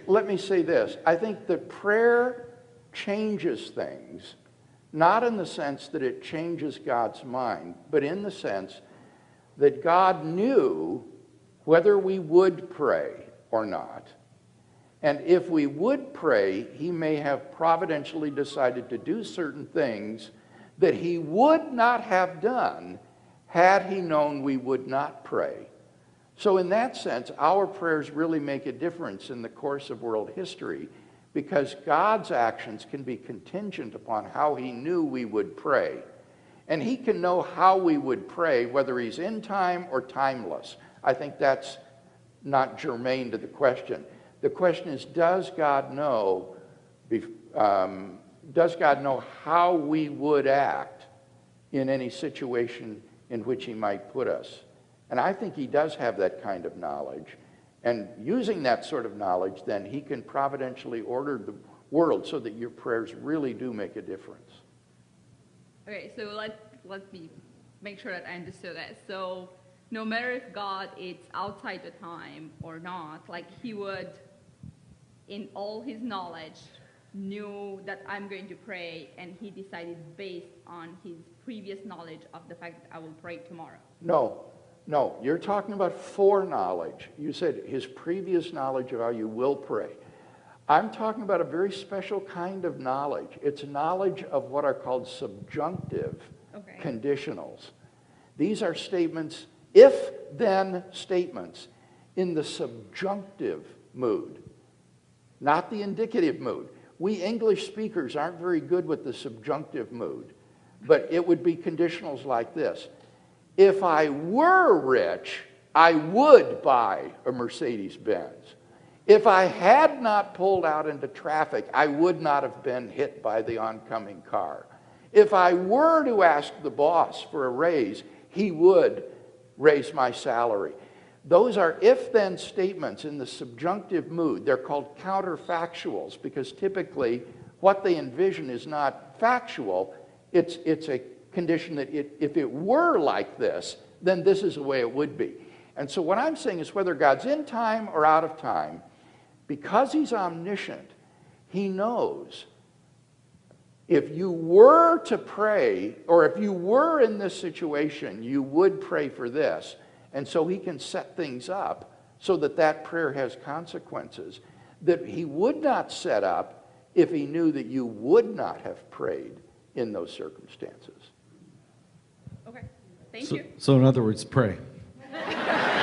let me say this. I think that prayer changes things, not in the sense that it changes God's mind, but in the sense that God knew whether we would pray or not. And if we would pray, he may have providentially decided to do certain things that he would not have done had he known we would not pray. So in that sense, our prayers really make a difference in the course of world history, because God's actions can be contingent upon how he knew we would pray. And he can know how we would pray, whether he's in time or timeless. I think that's not germane to the question. The question is, does God know how we would act in any situation in which he might put us? And I think he does have that kind of knowledge. And using that sort of knowledge, then he can providentially order the world so that your prayers really do make a difference. Okay, so let me make sure that I understood that. So no matter if God is outside the time or not, like he would, in all his knowledge, knew that I'm going to pray, and he decided based on his previous knowledge of the fact that I will pray tomorrow. No, you're talking about foreknowledge. You said his previous knowledge of how you will pray. I'm talking about a very special kind of knowledge. It's knowledge of what are called subjunctive conditionals. These are statements, if-then statements, in the subjunctive mood, not the indicative mood. We English speakers aren't very good with the subjunctive mood, but it would be conditionals like this. If I were rich, I would buy a Mercedes-Benz. If I had not pulled out into traffic, I would not have been hit by the oncoming car. If I were to ask the boss for a raise, he would raise my salary. Those are if-then statements in the subjunctive mood. They're called counterfactuals because typically what they envision is not factual. It's a condition that if it were like this, then this is the way it would be. And so what I'm saying is whether God's in time or out of time, because he's omniscient, he knows if you were to pray, or if you were in this situation, you would pray for this. And so he can set things up so that that prayer has consequences that he would not set up if he knew that you would not have prayed in those circumstances. Okay, thank you. So in other words, pray.